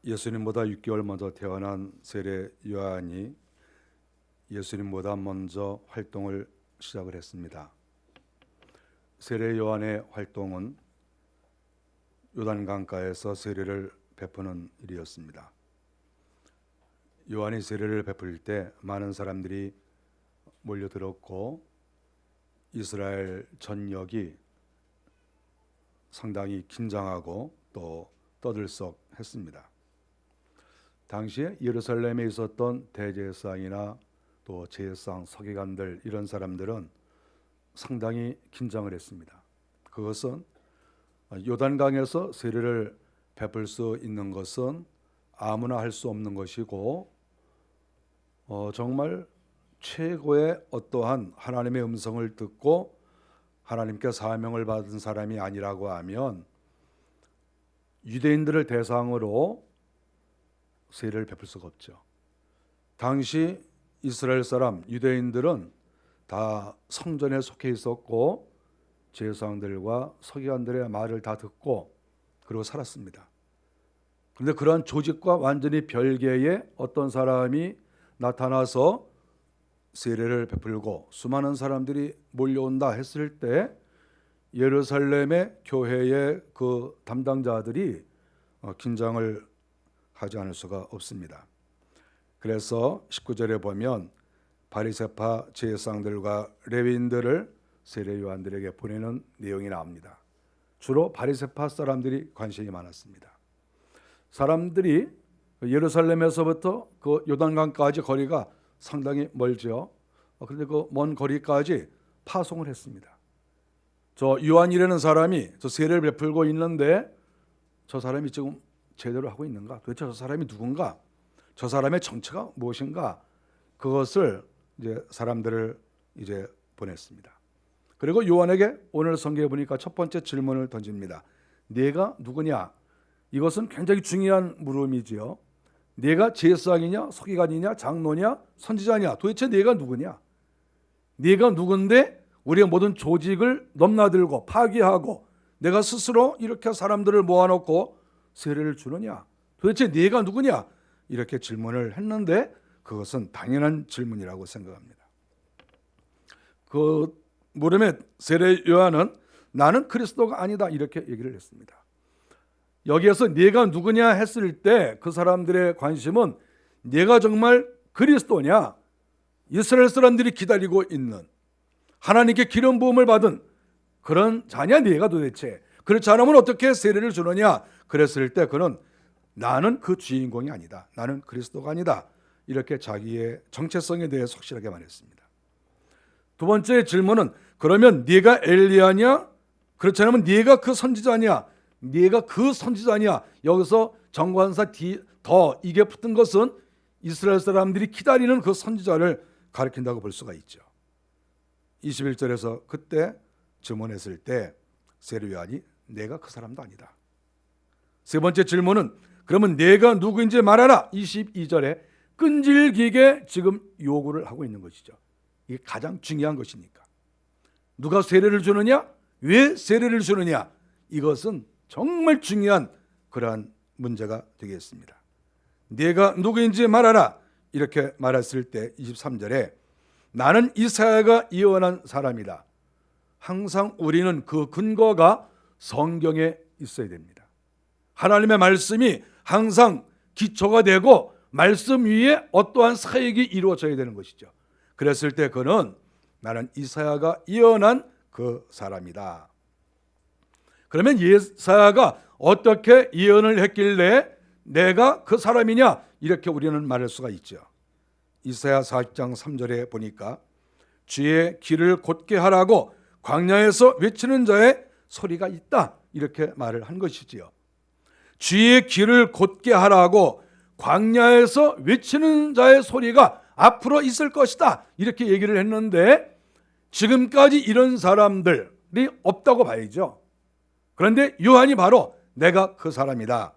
예수님보다 6개월 먼저 태어난 세례 요한이 예수님보다 먼저 활동을 시작을 했습니다. 세례 요한의 활동은 요단강가에서 세례를 베푸는 일이었습니다. 요한이 세례를 베풀 때 많은 사람들이 몰려들었고 이스라엘 전역이 상당히 긴장하고 또 떠들썩했습니다. 당시에 예루살렘에 있었던 대제사장이나 또 제사장, 서기관들 이런 사람들은 상당히 긴장을 했습니다. 그것은 요단강에서 세례를 베풀 수 있는 것은 아무나 할 수 없는 것이고 정말 최고의 어떠한 하나님의 음성을 듣고 하나님께 사명을 받은 사람이 아니라고 하면 유대인들을 대상으로 세례를 베풀 수가 없죠. 당시 이스라엘 사람 유대인들은 다 성전에 속해 있었고 제사장들과 서기관들의 말을 다 듣고 그러고 살았습니다. 그런데 그러한 조직과 완전히 별개의 어떤 사람이 나타나서 세례를 베풀고 수많은 사람들이 몰려온다 했을 때 예루살렘의 교회의 그 담당자들이 긴장을 하지 않을 수가 없습니다. 그래서 19절에 보면 바리새파 제사장들과 레위인들을 세례 요한들에게 보내는 내용이 나옵니다. 주로 바리새파 사람들이 관심이 많았습니다. 사람들이 예루살렘에서부터 그 요단강까지 거리가 상당히 멀죠. 그런데 그 먼 거리까지 파송을 했습니다. 저 요한이라는 사람이 저 세례를 베풀고 있는데 저 사람이 지금 제대로 하고 있는가? 도대체 저 사람이 누군가? 저 사람의 정체가 무엇인가? 그것을 이제 사람들을 이제 보냈습니다. 그리고 요한에게 오늘 성경에 보니까 첫 번째 질문을 던집니다. 네가 누구냐? 이것은 굉장히 중요한 물음이지요. 네가 제사장이냐, 서기관이냐, 장로냐, 선지자냐? 도대체 네가 누구냐? 네가 누군데 우리의 모든 조직을 넘나들고 파괴하고 내가 스스로 이렇게 사람들을 모아놓고 세례를 주느냐? 도대체 네가 누구냐? 이렇게 질문을 했는데 그것은 당연한 질문이라고 생각합니다. 그 물음에 세례 요한은 나는 그리스도가 아니다 이렇게 얘기를 했습니다. 여기에서 네가 누구냐 했을 때 그 사람들의 관심은 네가 정말 그리스도냐? 이스라엘 사람들이 기다리고 있는 하나님께 기름 부음을 받은 그런 자냐 네가 도대체? 그렇지 않으면 어떻게 세례를 주느냐? 그랬을 때 그는 나는 그 주인공이 아니다. 나는 그리스도가 아니다. 이렇게 자기의 정체성에 대해 확실하게 말했습니다. 두 번째 질문은 그러면 네가 엘리야냐? 그렇지 않으면 네가 그 선지자냐? 네가 그 선지자냐? 여기서 정관사 더 이게 붙은 것은 이스라엘 사람들이 기다리는 그 선지자를 가리킨다고 볼 수가 있죠. 21절에서 그때 질문했을 때 세례 요한이 내가 그 사람도 아니다. 세 번째 질문은 그러면 내가 누구인지 말하라. 22절에 끈질기게 지금 요구를 하고 있는 것이죠. 이게 가장 중요한 것이니까. 누가 세례를 주느냐? 왜 세례를 주느냐? 이것은 정말 중요한 그러한 문제가 되겠습니다. 네가 누구인지 말하라. 이렇게 말했을 때 23절에 나는 이사야가 예언한 사람이다. 항상 우리는 그 근거가 성경에 있어야 됩니다. 하나님의 말씀이 항상 기초가 되고 말씀 위에 어떠한 사역이 이루어져야 되는 것이죠. 그랬을 때 그는 나는 이사야가 예언한 그 사람이다. 그러면 이사야가 어떻게 예언을 했길래 내가 그 사람이냐? 이렇게 우리는 말할 수가 있죠. 이사야 40장 3절에 보니까 주의 길을 곧게 하라고 광야에서 외치는 자의 소리가 있다. 이렇게 말을 한 것이지요. 주의 길을 곧게 하라고 광야에서 외치는 자의 소리가 앞으로 있을 것이다. 이렇게 얘기를 했는데 지금까지 이런 사람들이 없다고 봐야죠. 그런데 요한이 바로 내가 그 사람이다.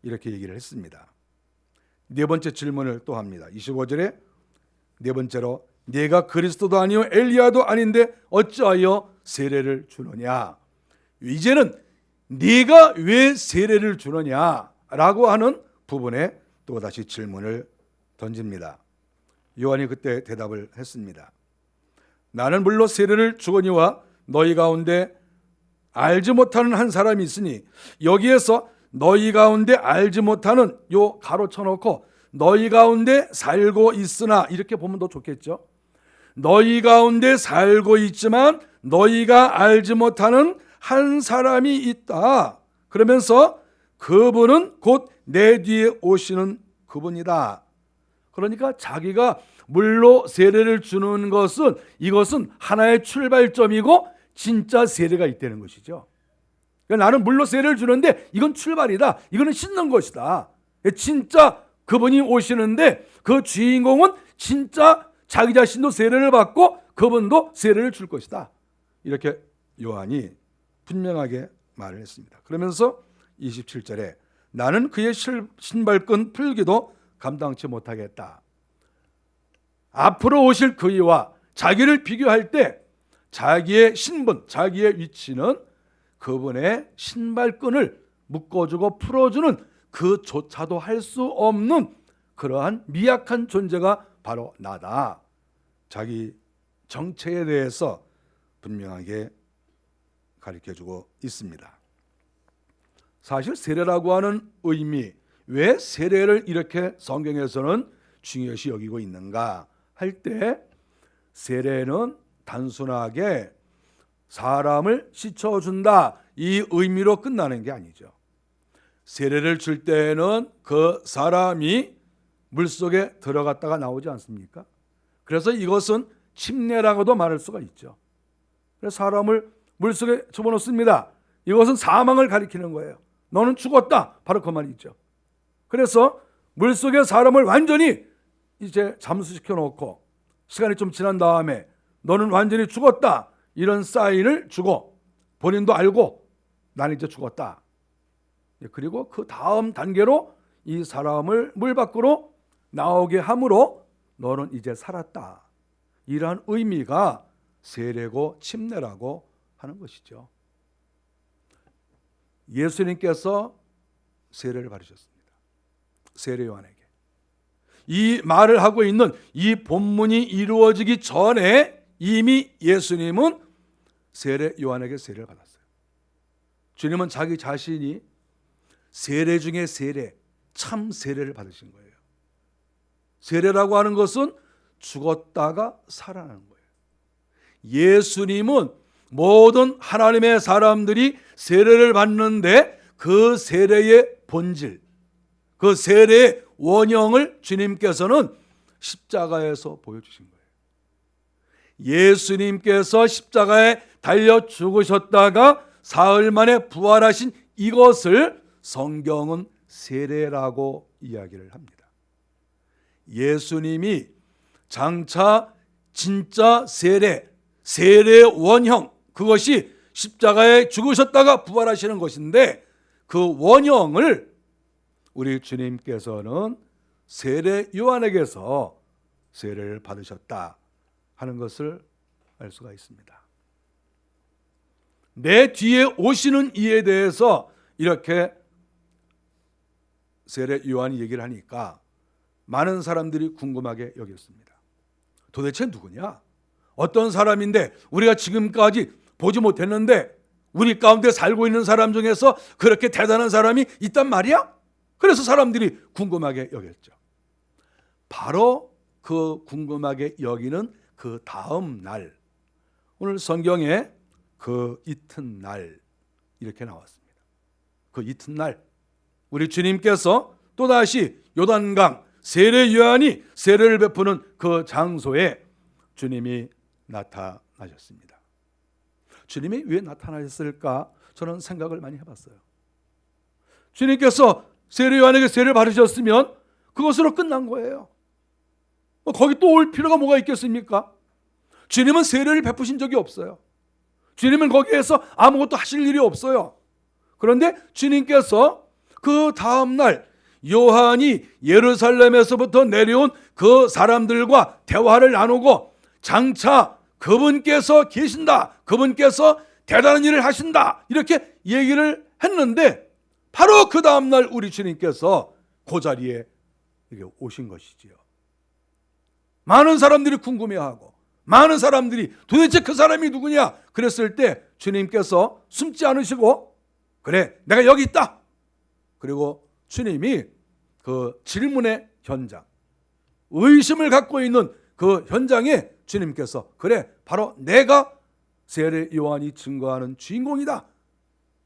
이렇게 얘기를 했습니다. 네 번째 질문을 또 합니다. 25절에 네 번째로 네가 그리스도도 아니요 엘리야도 아닌데 어찌하여 세례를 주느냐? 이제는 네가 왜 세례를 주느냐라고 하는 부분에 또다시 질문을 던집니다. 요한이 그때 대답을 했습니다. 나는 물로 세례를 주거니와 너희 가운데 알지 못하는 한 사람이 있으니, 여기에서 너희 가운데 알지 못하는 요 가로 쳐놓고 너희 가운데 살고 있으나 이렇게 보면 더 좋겠죠. 너희 가운데 살고 있지만 너희가 알지 못하는 한 사람이 있다. 그러면서 그분은 곧 내 뒤에 오시는 그분이다. 그러니까 자기가 물로 세례를 주는 것은, 이것은 하나의 출발점이고 진짜 세례가 있다는 것이죠. 그러니까 나는 물로 세례를 주는데 이건 출발이다. 이거는 씻는 것이다. 진짜 그분이 오시는데 그 주인공은 진짜 자기 자신도 세례를 받고 그분도 세례를 줄 것이다. 이렇게 요한이 분명하게 말을 했습니다. 그러면서 27절에 나는 그의 신발끈 풀기도 감당치 못하겠다. 앞으로 오실 그이와 자기를 비교할 때 자기의 신분, 자기의 위치는 그분의 신발끈을 묶어주고 풀어주는 그조차도 할 수 없는 그러한 미약한 존재가 바로 나다. 자기 정체에 대해서 분명하게 가르쳐주고 있습니다. 사실 세례라고 하는 의미, 왜 세례를 이렇게 성경에서는 중요시 여기고 있는가 할 때, 세례는 단순하게 사람을 씻어준다 이 의미로 끝나는 게 아니죠. 세례를 줄 때에는 그 사람이 물속에 들어갔다가 나오지 않습니까? 그래서 이것은 침례라고도 말할 수가 있죠. 그래서 사람을 물속에 집어넣습니다. 이것은 사망을 가리키는 거예요. 너는 죽었다. 바로 그 말이죠. 그래서 물속에 사람을 완전히 이제 잠수시켜 놓고 시간이 좀 지난 다음에 너는 완전히 죽었다. 이런 사인을 주고 본인도 알고 나는 이제 죽었다. 그리고 그 다음 단계로 이 사람을 물 밖으로 나오게 함으로 너는 이제 살았다. 이러한 의미가 세례고 침례라고 하는 것이죠. 예수님께서 세례를 받으셨습니다. 세례 요한에게. 이 말을 하고 있는 이 본문이 이루어지기 전에 이미 예수님은 세례 요한에게 세례를 받았어요. 주님은 자기 자신이 세례 중에 세례, 참 세례를 받으신 거예요. 세례라고 하는 것은 죽었다가 살아나는 거예요. 예수님은 모든 하나님의 사람들이 세례를 받는데 그 세례의 본질, 그 세례의 원형을 주님께서는 십자가에서 보여주신 거예요. 예수님께서 십자가에 달려 죽으셨다가 사흘 만에 부활하신 이것을 성경은 세례라고 이야기를 합니다. 예수님이 장차 진짜 세례, 세례의 원형, 그것이 십자가에 죽으셨다가 부활하시는 것인데 그 원형을 우리 주님께서는 세례 요한에게서 세례를 받으셨다 하는 것을 알 수가 있습니다. 내 뒤에 오시는 이에 대해서 이렇게 세례 요한이 얘기를 하니까 많은 사람들이 궁금하게 여겼습니다. 도대체 누구냐? 어떤 사람인데 우리가 지금까지 보지 못했는데 우리 가운데 살고 있는 사람 중에서 그렇게 대단한 사람이 있단 말이야? 그래서 사람들이 궁금하게 여겼죠. 바로 그 궁금하게 여기는 그 다음 날, 오늘 성경에 그 이튿날 이렇게 나왔습니다. 그 이튿날 우리 주님께서 또다시 요단강 세례 요한이 세례를 베푸는 그 장소에 주님이 나타나셨습니다. 주님이 왜 나타나셨을까? 저는 생각을 많이 해봤어요. 주님께서 세례 요한에게 세례를 받으셨으면 그것으로 끝난 거예요. 거기 또 올 필요가 뭐가 있겠습니까? 주님은 세례를 베푸신 적이 없어요. 주님은 거기에서 아무것도 하실 일이 없어요. 그런데 주님께서 그 다음날 요한이 예루살렘에서부터 내려온 그 사람들과 대화를 나누고 장차 그분께서 계신다, 그분께서 대단한 일을 하신다 이렇게 얘기를 했는데 바로 그 다음날 우리 주님께서 그 자리에 이렇게 오신 것이지요. 많은 사람들이 궁금해하고 많은 사람들이 도대체 그 사람이 누구냐 그랬을 때 주님께서 숨지 않으시고 그래 내가 여기 있다. 그리고 주님이 그 질문의 현장, 의심을 갖고 있는 그 현장에 주님께서 그래 바로 내가 세례 요한이 증거하는 주인공이다.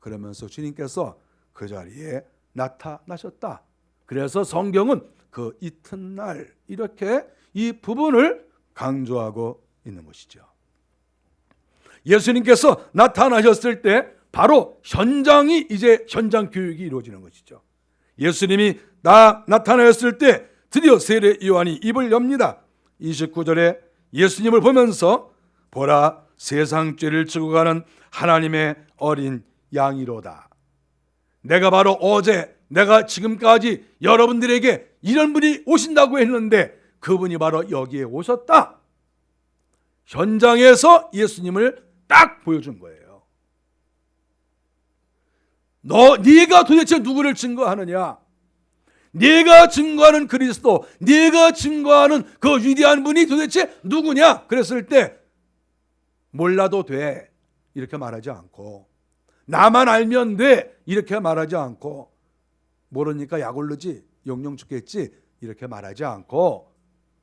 그러면서 주님께서 그 자리에 나타나셨다. 그래서 성경은 그 이튿날 이렇게 이 부분을 강조하고 있는 것이죠. 예수님께서 나타나셨을 때 바로 현장이 이제 현장 교육이 이루어지는 것이죠. 예수님이 나타나셨을 때 드디어 세례 요한이 입을 엽니다. 29절에 예수님을 보면서 보라 세상 죄를 지고 가는 하나님의 어린 양이로다. 내가 바로 어제 내가 지금까지 여러분들에게 이런 분이 오신다고 했는데 그분이 바로 여기에 오셨다. 현장에서 예수님을 딱 보여준 거예요. 네가 도대체 누구를 증거하느냐? 네가 증거하는 그리스도, 네가 증거하는 그 위대한 분이 도대체 누구냐? 그랬을 때 몰라도 돼 이렇게 말하지 않고, 나만 알면 돼 이렇게 말하지 않고, 모르니까 약 오르지 영영 죽겠지 이렇게 말하지 않고,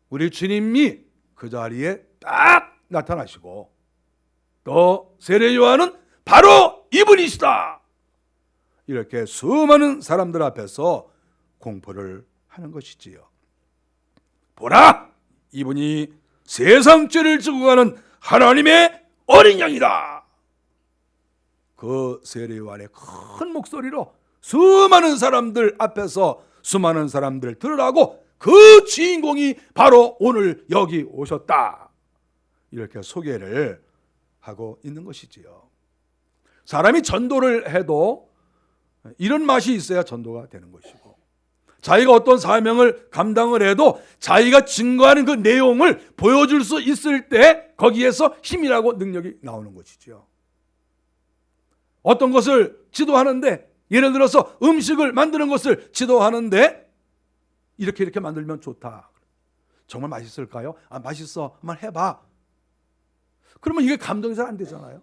우리 주님이 그 자리에 딱 나타나시고 또 세례 요한은 바로 이분이시다 이렇게 수많은 사람들 앞에서 공포를 하는 것이지요. 보라 이분이 세상 죄를 지고 가는 하나님의 어린 양이다. 그 세례 요한의 큰 목소리로 수많은 사람들 앞에서 수많은 사람들 들으라고 그 주인공이 바로 오늘 여기 오셨다 이렇게 소개를 하고 있는 것이지요. 사람이 전도를 해도 이런 맛이 있어야 전도가 되는 것이고, 자기가 어떤 사명을 감당을 해도 자기가 증거하는 그 내용을 보여줄 수 있을 때 거기에서 힘이라고 능력이 나오는 것이죠. 어떤 것을 지도하는데, 예를 들어서 음식을 만드는 것을 지도하는데 이렇게 만들면 좋다. 정말 맛있을까요? 맛있어. 한번 해봐. 그러면 이게 감동이 잘 안 되잖아요.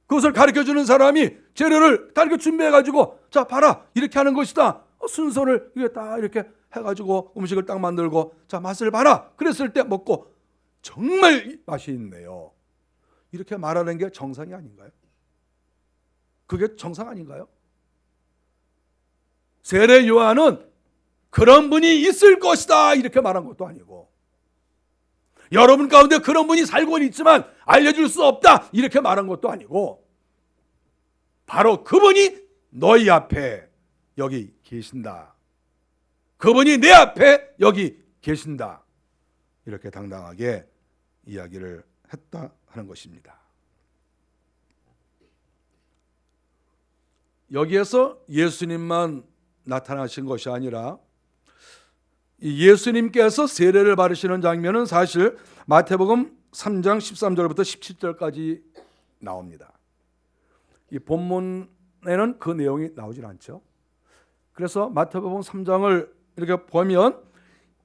그것을 가르쳐주는 사람이 재료를 다 이렇게 준비해가지고 자 봐라 이렇게 하는 것이다. 순서를 이게 딱 이렇게 해가지고 음식을 딱 만들고 자 맛을 봐라. 그랬을 때 먹고 정말 맛이 있네요. 이렇게 말하는 게 정상이 아닌가요? 그게 정상 아닌가요? 세례 요한은 그런 분이 있을 것이다 이렇게 말한 것도 아니고, 여러분 가운데 그런 분이 살고는 있지만 알려줄 수 없다 이렇게 말한 것도 아니고, 바로 그분이 너희 앞에 여기 계신다. 그분이 내 앞에 여기 계신다. 이렇게 당당하게 이야기를 했다 하는 것입니다. 여기에서 예수님만 나타나신 것이 아니라 예수님께서 세례를 받으시는 장면은 사실 마태복음 3장 13절부터 17절까지 나옵니다. 이 본문에는 그 내용이 나오질 않죠. 그래서 마태복음 3장을 이렇게 보면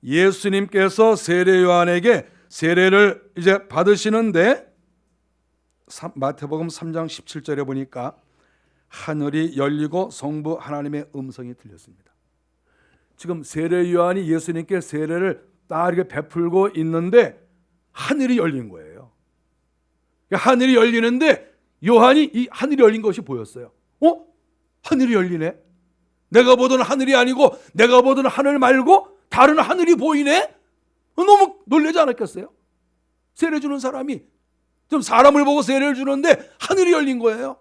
예수님께서 세례 요한에게 세례를 이제 받으시는데 마태복음 3장 17절에 보니까 하늘이 열리고 성부 하나님의 음성이 들렸습니다. 지금 세례 요한이 예수님께 세례를 딱 이렇게 베풀고 있는데 하늘이 열린 거예요. 하늘이 열리는데 요한이 이 하늘이 열린 것이 보였어요. 하늘이 열리네. 내가 보던 하늘이 아니고 내가 보던 하늘 말고 다른 하늘이 보이네. 너무 놀라지 않았겠어요? 세례 주는 사람이 좀 사람을 보고 세례를 주는데 하늘이 열린 거예요.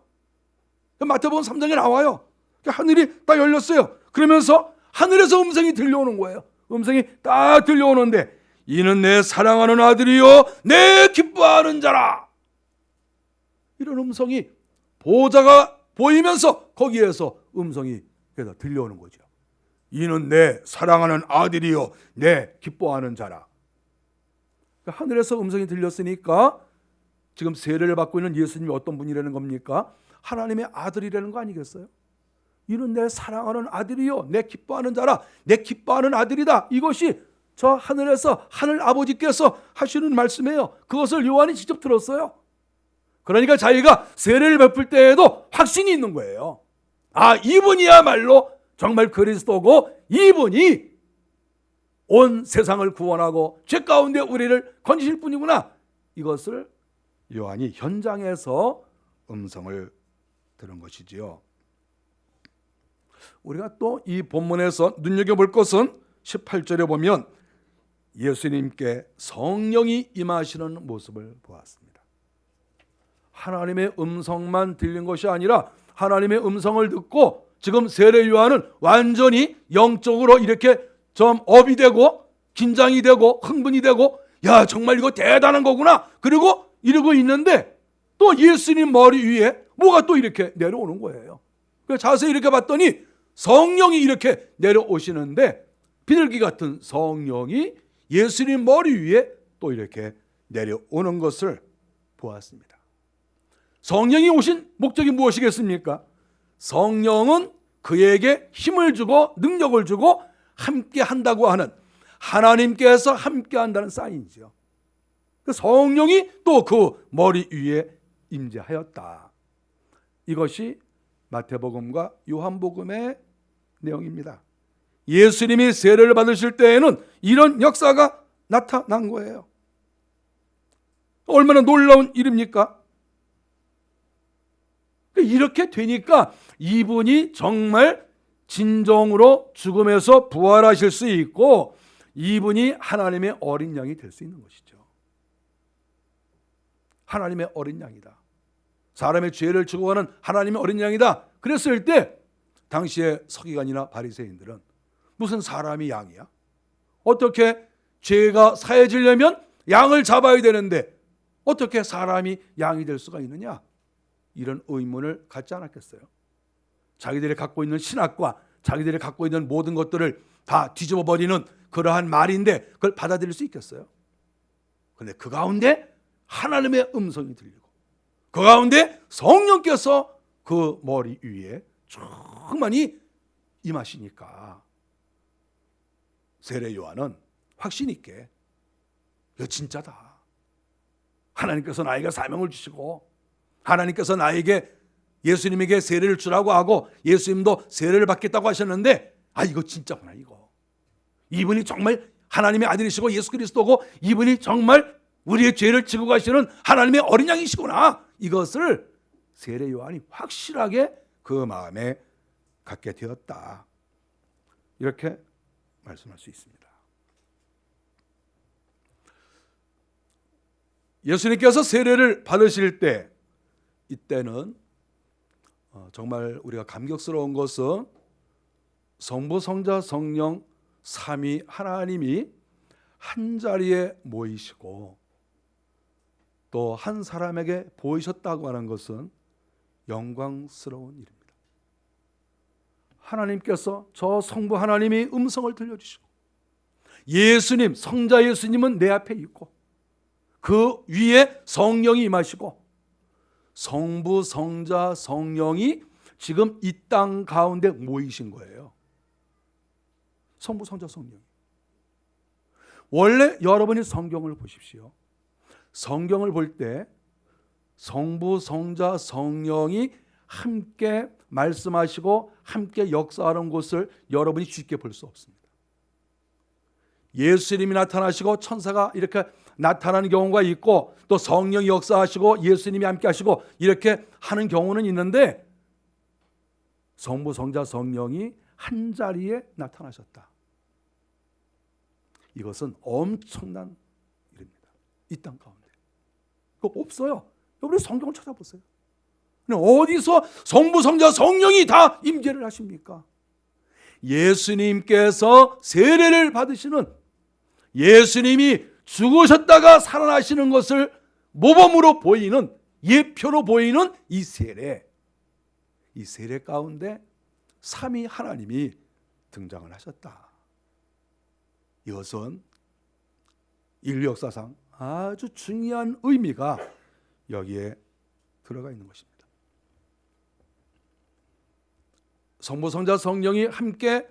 마태복음 3장에 나와요. 하늘이 딱 열렸어요. 그러면서 하늘에서 음성이 들려오는 거예요. 음성이 딱 들려오는데 이는 내 사랑하는 아들이요 내 기뻐하는 자라. 이런 음성이 보좌가 보이면서 거기에서 음성이 들려오는 거죠. 이는 내 사랑하는 아들이요 내 기뻐하는 자라. 하늘에서 음성이 들렸으니까 지금 세례를 받고 있는 예수님이 어떤 분이라는 겁니까? 하나님의 아들이라는 거 아니겠어요? 이는 내 사랑하는 아들이요 내 기뻐하는 자라, 내 기뻐하는 아들이다. 이것이 저 하늘에서 하늘 아버지께서 하시는 말씀이에요. 그것을 요한이 직접 들었어요. 그러니까 자기가 세례를 베풀 때에도 확신이 있는 거예요. 아, 이분이야말로 정말 그리스도고 이분이 온 세상을 구원하고 죄 가운데 우리를 건지실 분이구나. 이것을 요한이 현장에서 음성을 들은 것이지요. 우리가 또 이 본문에서 눈여겨볼 것은 18절에 보면 예수님께 성령이 임하시는 모습을 보았습니다. 하나님의 음성만 들린 것이 아니라 하나님의 음성을 듣고 지금 세례 요한은 완전히 영적으로 이렇게 좀 업이 되고 긴장이 되고 흥분이 되고, 야, 정말 이거 대단한 거구나. 그리고 이러고 있는데 또 예수님 머리 위에 뭐가 또 이렇게 내려오는 거예요. 그래서 자세히 이렇게 봤더니 성령이 이렇게 내려오시는데 비둘기 같은 성령이 예수님 머리 위에 또 이렇게 내려오는 것을 보았습니다. 성령이 오신 목적이 무엇이겠습니까? 성령은 그에게 힘을 주고 능력을 주고 함께 한다고 하는, 하나님께서 함께 한다는 사인이죠. 성령이 또 그 머리 위에 임재하였다. 이것이 마태복음과 요한복음의 내용입니다. 예수님이 세례를 받으실 때에는 이런 역사가 나타난 거예요. 얼마나 놀라운 일입니까? 이렇게 되니까 이분이 정말 진정으로 죽음에서 부활하실 수 있고 이분이 하나님의 어린 양이 될 수 있는 것이죠. 하나님의 어린 양이다. 사람의 죄를 지고 가는 하나님의 어린 양이다. 그랬을 때 당시에 서기관이나 바리새인들은 무슨 사람이 양이야? 어떻게 죄가 사해지려면 양을 잡아야 되는데 어떻게 사람이 양이 될 수가 있느냐? 이런 의문을 갖지 않았겠어요? 자기들이 갖고 있는 신학과 자기들이 갖고 있는 모든 것들을 다 뒤집어 버리는 그러한 말인데 그걸 받아들일 수 있겠어요? 그런데 그 가운데 하나님의 음성이 들리고 그 가운데 성령께서 그 머리 위에 충만히 임하시니까 세례 요한은 확신 있게 이거 진짜다. 하나님께서 나에게 사명을 주시고 하나님께서 나에게 예수님에게 세례를 주라고 하고 예수님도 세례를 받겠다고 하셨는데, 아, 이거 진짜구나. 이거 이분이 정말 하나님의 아들이시고 예수 그리스도고 이분이 정말 우리의 죄를 지고 가시는 하나님의 어린 양이시구나. 이것을 세례 요한이 확실하게 그 마음에 갖게 되었다. 이렇게 말씀할 수 있습니다. 예수님께서 세례를 받으실 때 이때는 정말 우리가 감격스러운 것은 성부, 성자, 성령 삼위 하나님이 한 자리에 모이시고 또 한 사람에게 보이셨다고 하는 것은 영광스러운 일입니다. 하나님께서 저 성부 하나님이 음성을 들려주시고 예수님, 성자 예수님은 내 앞에 있고 그 위에 성령이 임하시고 성부, 성자, 성령이 지금 이 땅 가운데 모이신 거예요. 성부, 성자, 성령이. 원래 여러분이 성경을 보십시오. 성경을 볼 때 성부, 성자, 성령이 함께 말씀하시고 함께 역사하는 곳을 여러분이 쉽게 볼 수 없습니다. 예수님이 나타나시고 천사가 이렇게 나타나는 경우가 있고 또 성령이 역사하시고 예수님이 함께 하시고 이렇게 하는 경우는 있는데 성부, 성자, 성령이 한 자리에 나타나셨다. 이것은 엄청난 일입니다. 이 땅 가운데. 그거 없어요. 여러분 성경을 찾아보세요. 어디서 성부, 성자, 성령이 다 임재를 하십니까? 예수님께서 세례를 받으시는, 예수님이 죽으셨다가 살아나시는 것을 모범으로 보이는, 예표로 보이는 이 세례 가운데 삼위 하나님이 등장을 하셨다. 이것은 인류 역사상 아주 중요한 의미가 여기에 들어가 있는 것입니다. 성부, 성자, 성령이 함께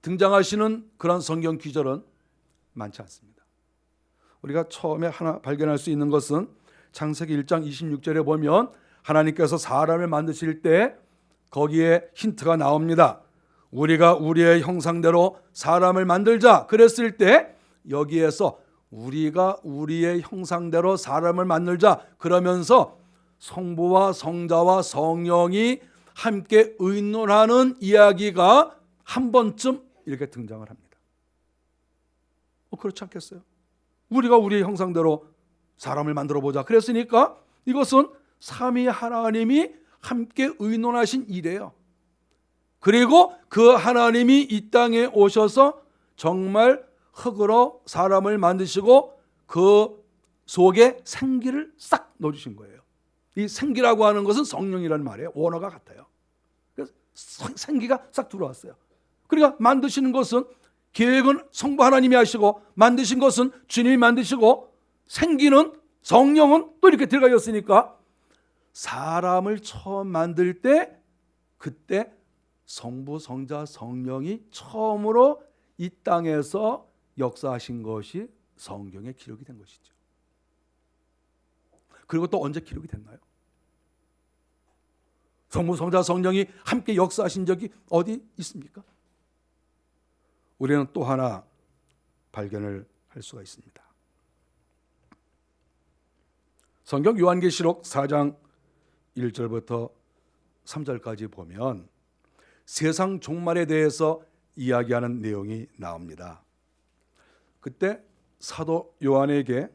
등장하시는 그런 성경 기절은 많지 않습니다. 우리가 처음에 하나 발견할 수 있는 것은 창세기 1장 26절에 보면 하나님께서 사람을 만드실 때 거기에 힌트가 나옵니다. 우리가 우리의 형상대로 사람을 만들자 그랬을 때 여기에서 우리가 우리의 형상대로 사람을 만들자 그러면서 성부와 성자와 성령이 함께 의논하는 이야기가 한 번쯤 이렇게 등장을 합니다. 그렇지 않겠어요? 우리가 우리의 형상대로 사람을 만들어 보자 그랬으니까 이것은 삼위 하나님이 함께 의논하신 일이에요. 그리고 그 하나님이 이 땅에 오셔서 정말 흙으로 사람을 만드시고 그 속에 생기를 싹 넣어주신 거예요. 이 생기라고 하는 것은 성령이라는 말이에요. 원어가 같아요. 그래서 생기가 싹 들어왔어요. 그러니까 만드시는 것은 계획은 성부 하나님이 하시고 만드신 것은 주님이 만드시고 생기는 성령은 또 이렇게 들어가 있으니까 사람을 처음 만들 때 그때 성부, 성자, 성령이 처음으로 이 땅에서 역사하신 것이 성경에 기록이 된 것이죠. 그리고 또 언제 기록이 됐나요? 성부, 성자, 성령이 함께 역사하신 적이 어디 있습니까? 우리는 또 하나 발견을 할 수가 있습니다. 성경 요한계시록 4장 1절부터 3절까지 보면 세상 종말에 대해서 이야기하는 내용이 나옵니다. 그때 사도 요한에게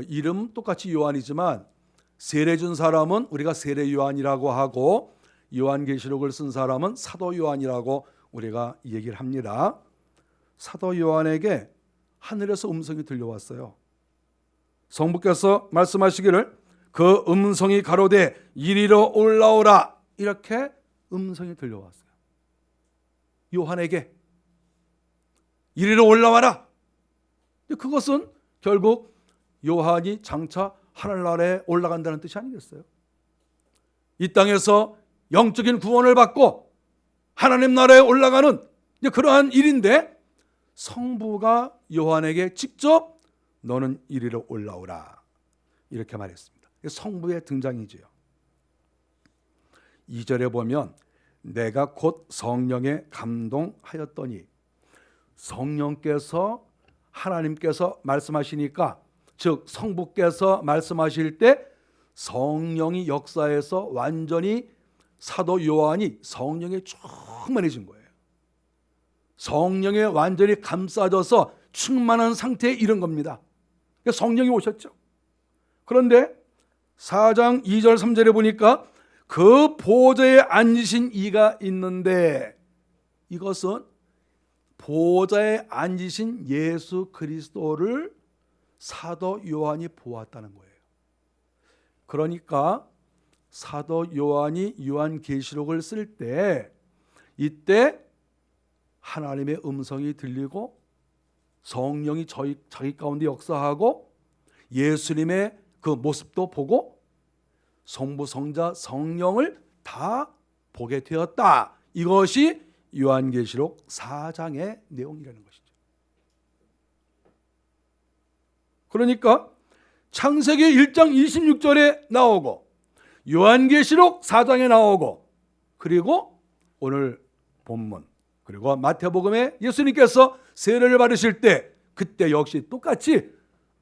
이름 똑같이 요한이지만 세례 준 사람은 우리가 세례 요한이라고 하고 요한계시록을 쓴 사람은 사도 요한이라고 우리가 얘기를 합니다. 사도 요한에게 하늘에서 음성이 들려왔어요. 성부께서 말씀하시기를 그 음성이 가로되 이리로 올라오라 이렇게 음성이 들려왔어요. 요한에게 이리로 올라와라. 그것은 결국 요한이 장차 하늘나라에 올라간다는 뜻이 아니겠어요? 이 땅에서 영적인 구원을 받고 하나님 나라에 올라가는 그러한 일인데 성부가 요한에게 직접 너는 이리로 올라오라 이렇게 말했습니다. 성부의 등장이지요. 2절에 보면 내가 곧 성령에 감동하였더니 성령께서 하나님께서 말씀하시니까 즉 성부께서 말씀하실 때 성령이 역사해서 완전히 사도 요한이 성령에 충만해진 거예요. 성령에 완전히 감싸져서 충만한 상태에 이른 겁니다. 성령이 오셨죠. 그런데 4장 2절 3절에 보니까 그 보좌에 앉으신 이가 있는데 이것은 보좌에 앉으신 예수 그리스도를 사도 요한이 보았다는 거예요. 그러니까 사도 요한이 요한계시록을 쓸 때 이때 하나님의 음성이 들리고 성령이 자기 가운데 역사하고 예수님의 그 모습도 보고 성부, 성자, 성령을 다 보게 되었다. 이것이 요한계시록 4장의 내용이라는 것이죠. 그러니까 창세기 1장 26절에 나오고 요한계시록 4장에 나오고 그리고 오늘 본문 그리고 마태복음에 예수님께서 세례를 받으실 때 그때 역시 똑같이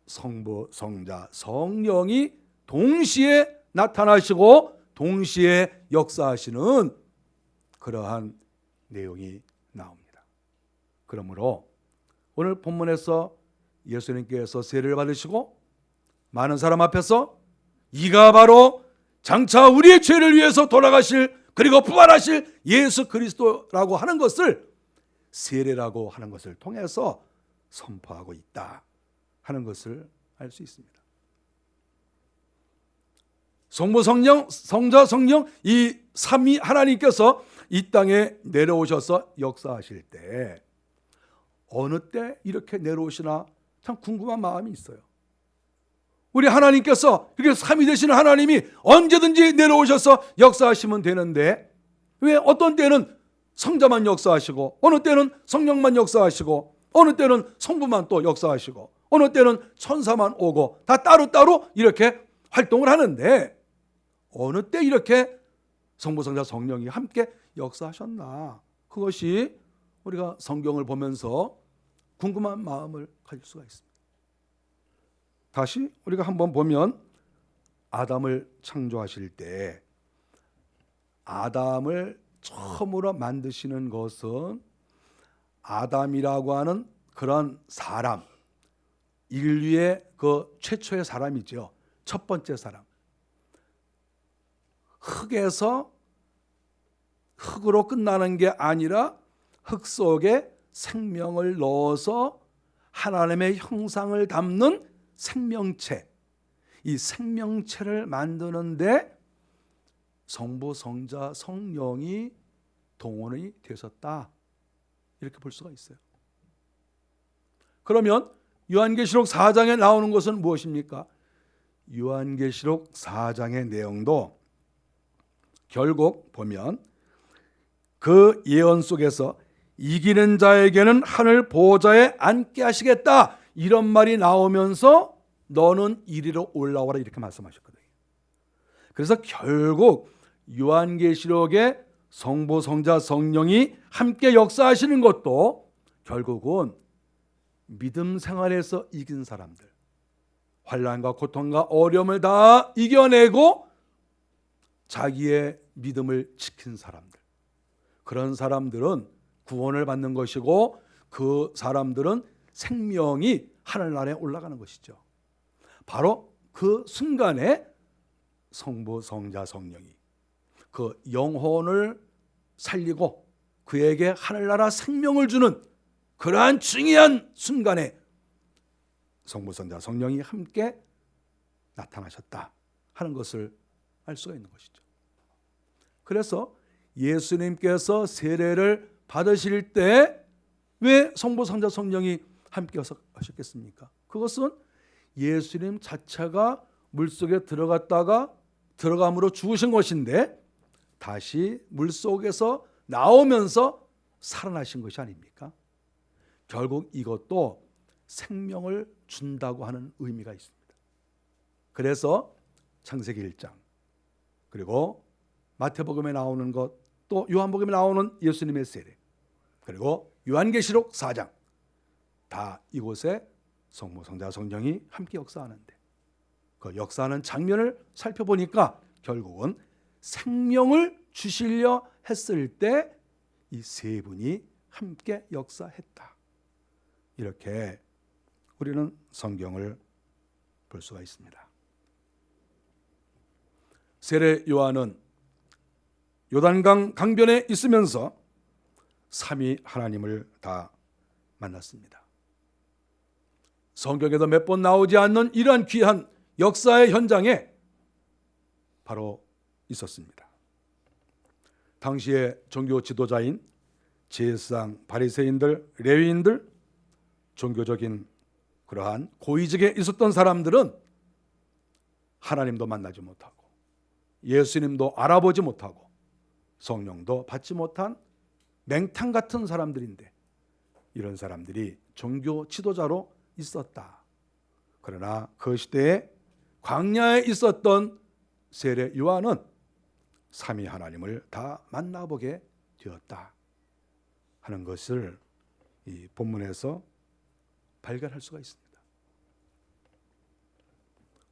성부, 성자, 성령이 동시에 나타나시고 동시에 역사하시는 그러한 내용이 나옵니다. 그러므로 오늘 본문에서 예수님께서 세례를 받으시고 많은 사람 앞에서 이가 바로 장차 우리의 죄를 위해서 돌아가실 그리고 부활하실 예수 그리스도라고 하는 것을 세례라고 하는 것을 통해서 선포하고 있다 하는 것을 알 수 있습니다. 성부, 성령, 성자, 성령 이 삼위 하나님께서 이 땅에 내려오셔서 역사하실 때 어느 때 이렇게 내려오시나 참 궁금한 마음이 있어요. 우리 하나님께서 이렇게 삼위 되시는 하나님이 언제든지 내려오셔서 역사하시면 되는데 왜 어떤 때는 성자만 역사하시고, 어느 때는 성령만 역사하시고, 어느 때는 성부만 또 역사하시고, 어느 때는 천사만 오고, 다 따로따로 이렇게 활동을 하는데 어느 때 이렇게 성부, 성자, 성령이 함께 역사하셨나? 그것이 우리가 성경을 보면서 궁금한 마음을 가질 수가 있습니다. 다시 우리가 한번 보면 아담을 창조하실 때 아담을 처음으로 만드시는 것은 아담이라고 하는 그런 사람, 인류의 그 최초의 사람이죠. 첫 번째 사람. 흙에서 흙으로 끝나는 게 아니라 흙 속에 생명을 넣어서 하나님의 형상을 담는 생명체, 이 생명체를 만드는데 성부, 성자, 성령이 동원이 되셨다, 이렇게 볼 수가 있어요. 그러면 요한계시록 4장에 나오는 것은 무엇입니까? 요한계시록 4장의 내용도 결국 보면 그 예언 속에서 이기는 자에게는 하늘 보좌에 앉게 하시겠다, 이런 말이 나오면서 너는 이리로 올라오라, 이렇게 말씀하셨거든요. 그래서 결국 요한계시록에 성부, 성자, 성령이 함께 역사하시는 것도 결국은 믿음 생활에서 이긴 사람들, 환난과 고통과 어려움을 다 이겨내고 자기의 믿음을 지킨 사람들, 그런 사람들은 구원을 받는 것이고 그 사람들은 생명이 하늘나라에 올라가는 것이죠. 바로 그 순간에 성부, 성자, 성령이 그 영혼을 살리고 그에게 하늘나라 생명을 주는 그러한 중요한 순간에 성부, 성자, 성령이 함께 나타나셨다 하는 것을 알 수가 있는 것이죠. 그래서 예수님께서 세례를 받으실 때 왜 성부, 성자, 성령이 함께 하셨겠습니까? 그것은 예수님 자체가 물속에 들어감으로 죽으신 것인데 다시 물속에서 나오면서 살아나신 것이 아닙니까? 결국 이것도 생명을 준다고 하는 의미가 있습니다. 그래서 창세기 1장, 그리고 마태복음에 나오는 것, 또 요한복음에 나오는 예수님의 세례, 그리고 요한계시록 4장, 다 이곳에 성부, 성자, 성령이 함께 역사하는데 그 역사하는 장면을 살펴보니까 결국은 생명을 주시려 했을 때 이 세 분이 함께 역사했다, 이렇게 우리는 성경을 볼 수가 있습니다. 세례 요한은 요단강 강변에 있으면서 삼위 하나님을 다 만났습니다. 성경에도 몇 번 나오지 않는 이러한 귀한 역사의 현장에 바로 있었습니다. 당시의 종교 지도자인 제사장, 바리새인들, 레위인들, 종교적인 그러한 고위직에 있었던 사람들은 하나님도 만나지 못하고 예수님도 알아보지 못하고 성령도 받지 못한 맹탕 같은 사람들인데 이런 사람들이 종교 지도자로 있었다. 그러나 그 시대에 광야에 있었던 세례 요한은 삼위 하나님을 다 만나보게 되었다 하는 것을 이 본문에서 발견할 수가 있습니다.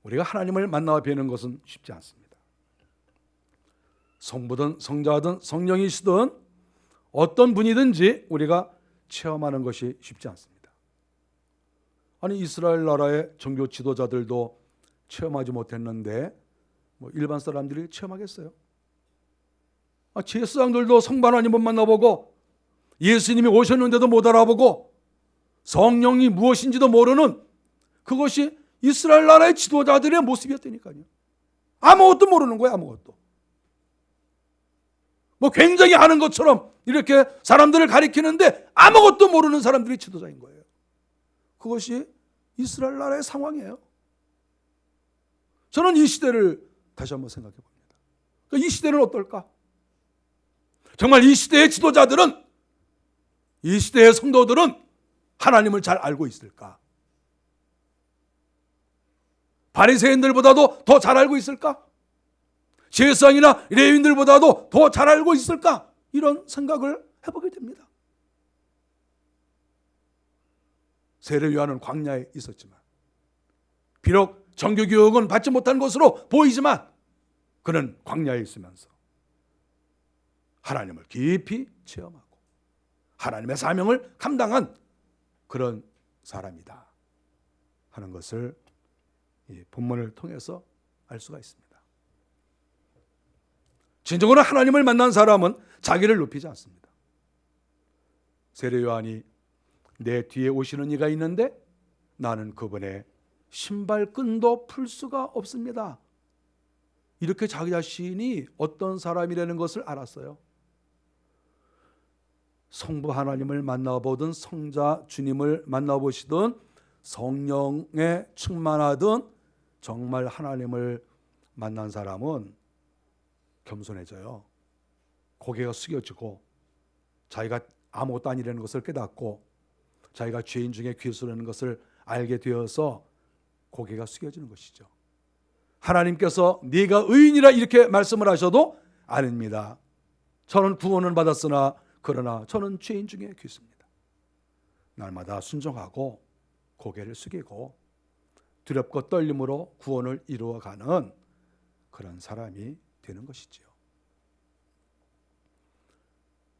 우리가 하나님을 만나 뵈는 것은 쉽지 않습니다. 성부든 성자든 성령이시든 어떤 분이든지 우리가 체험하는 것이 쉽지 않습니다. 아니 이스라엘 나라의 종교 지도자들도 체험하지 못했는데 일반 사람들이 체험하겠어요? 제사장들도 성부 하나님을 만나보고 예수님이 오셨는데도 못 알아보고 성령이 무엇인지도 모르는 그것이 이스라엘 나라의 지도자들의 모습이었다니까요. 아무것도 모르는 거예요. 아무것도. 굉장히 아는 것처럼 이렇게 사람들을 가리키는데 아무것도 모르는 사람들이 지도자인 거예요. 그것이 이스라엘 나라의 상황이에요. 저는 이 시대를 다시 한번 생각해 봅니다. 이 시대는 어떨까? 정말 이 시대의 지도자들은, 이 시대의 성도들은 하나님을 잘 알고 있을까? 바리새인들보다도 더 잘 알고 있을까? 제사장이나 레위인들보다도 더 잘 알고 있을까? 이런 생각을 해보게 됩니다. 세례 요한은 광야에 있었지만, 비록 정규교육은 받지 못한 것으로 보이지만 그는 광야에 있으면서 하나님을 깊이 체험하고 하나님의 사명을 감당한 그런 사람이다 하는 것을 이 본문을 통해서 알 수가 있습니다. 진정으로 하나님을 만난 사람은 자기를 높이지 않습니다. 세례 요한이 내 뒤에 오시는 이가 있는데 나는 그분의 신발끈도 풀 수가 없습니다. 이렇게 자기 자신이 어떤 사람이라는 것을 알았어요. 성부 하나님을 만나보든 성자 주님을 만나보시든 성령에 충만하든 정말 하나님을 만난 사람은 겸손해져요. 고개가 숙여지고 자기가 아무것도 아니라는 것을 깨닫고 자기가 죄인 중에 괴수라는 것을 알게 되어서 고개가 숙여지는 것이죠. 하나님께서 네가 의인이라 이렇게 말씀을 하셔도 아닙니다. 저는 구원은 받았으나 그러나 저는 죄인 중에 괴수입니다. 날마다 순종하고 고개를 숙이고 두렵고 떨림으로 구원을 이루어가는 그런 사람이 되는 것이지요.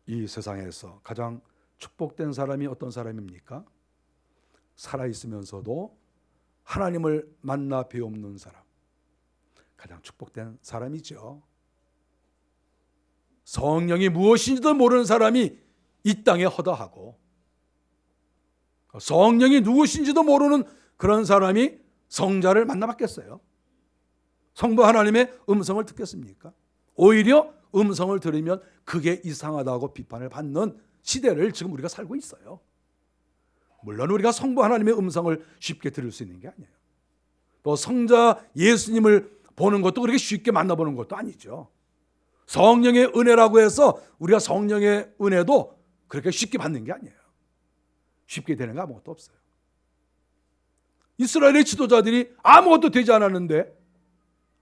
이 세상에서 가장 축복된 사람이 어떤 사람입니까? 살아있으면서도 하나님을 만나 배우는 사람, 가장 축복된 사람이죠. 성령이 무엇인지도 모르는 사람이 이 땅에 허다하고 성령이 누구신지도 모르는 그런 사람이 성자를 만나봤겠어요? 성부 하나님의 음성을 듣겠습니까? 오히려 음성을 들으면 그게 이상하다고 비판을 받는 시대를 지금 우리가 살고 있어요. 물론 우리가 성부 하나님의 음성을 쉽게 들을 수 있는 게 아니에요. 또 성자 예수님을 보는 것도 그렇게 쉽게 만나보는 것도 아니죠. 성령의 은혜라고 해서 우리가 성령의 은혜도 그렇게 쉽게 받는 게 아니에요. 쉽게 되는 게 아무것도 없어요. 이스라엘의 지도자들이 아무것도 되지 않았는데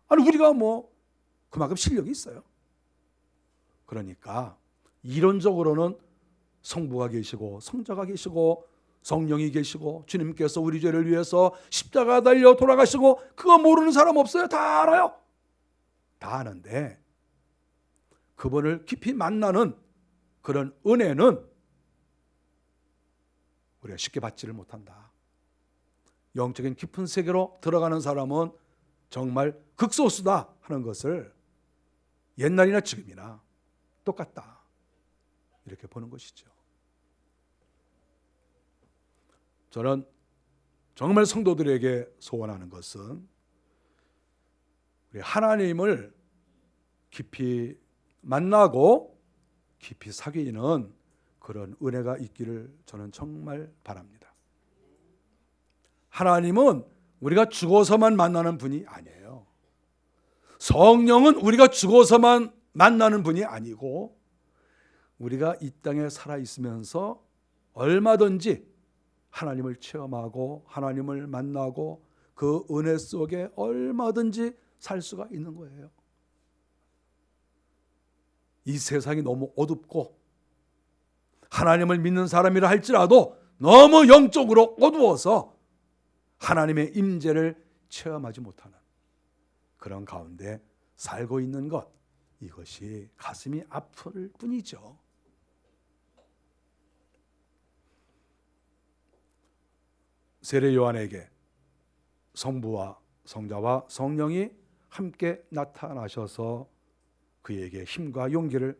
아니 우리가 뭐 그만큼 실력이 있어요. 그러니까 이론적으로는 성부가 계시고 성자가 계시고 성령이 계시고 주님께서 우리 죄를 위해서 십자가 달려 돌아가시고 그거 모르는 사람 없어요. 다 알아요. 다 아는데 그분을 깊이 만나는 그런 은혜는 우리가 쉽게 받지를 못한다. 영적인 깊은 세계로 들어가는 사람은 정말 극소수다 하는 것을 옛날이나 지금이나 똑같다 이렇게 보는 것이죠. 저는 정말 성도들에게 소원하는 것은 우리 하나님을 깊이 만나고 깊이 사귀는 그런 은혜가 있기를 저는 정말 바랍니다. 하나님은 우리가 죽어서만 만나는 분이 아니에요. 성령은 우리가 죽어서만 만나는 분이 아니고 우리가 이 땅에 살아있으면서 얼마든지 하나님을 체험하고 하나님을 만나고 그 은혜 속에 얼마든지 살 수가 있는 거예요. 이 세상이 너무 어둡고 하나님을 믿는 사람이라 할지라도 너무 영적으로 어두워서 하나님의 임재를 체험하지 못하는 그런 가운데 살고 있는 것, 이것이 가슴이 아플 뿐이죠. 세례 요한에게 성부와 성자와 성령이 함께 나타나셔서 그에게 힘과 용기를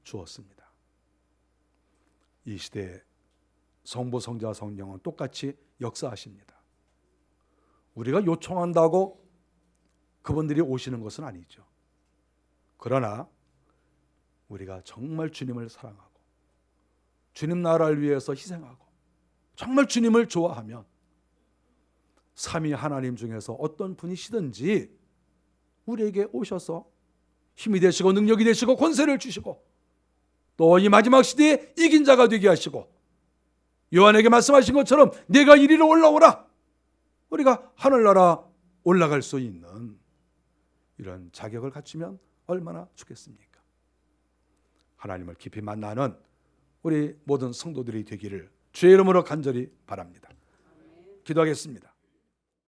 주었습니다. 이 시대에 성부, 성자, 성령은 똑같이 역사하십니다. 우리가 요청한다고 그분들이 오시는 것은 아니죠. 그러나 우리가 정말 주님을 사랑하고 주님 나라를 위해서 희생하고 정말 주님을 좋아하면 삼위 하나님 중에서 어떤 분이시든지 우리에게 오셔서 힘이 되시고 능력이 되시고 권세를 주시고 또 이 마지막 시대에 이긴 자가 되게 하시고 요한에게 말씀하신 것처럼 내가 이리로 올라오라, 우리가 하늘나라 올라갈 수 있는 이런 자격을 갖추면 얼마나 좋겠습니까? 하나님을 깊이 만나는 우리 모든 성도들이 되기를 주의 이름으로 간절히 바랍니다. 기도하겠습니다.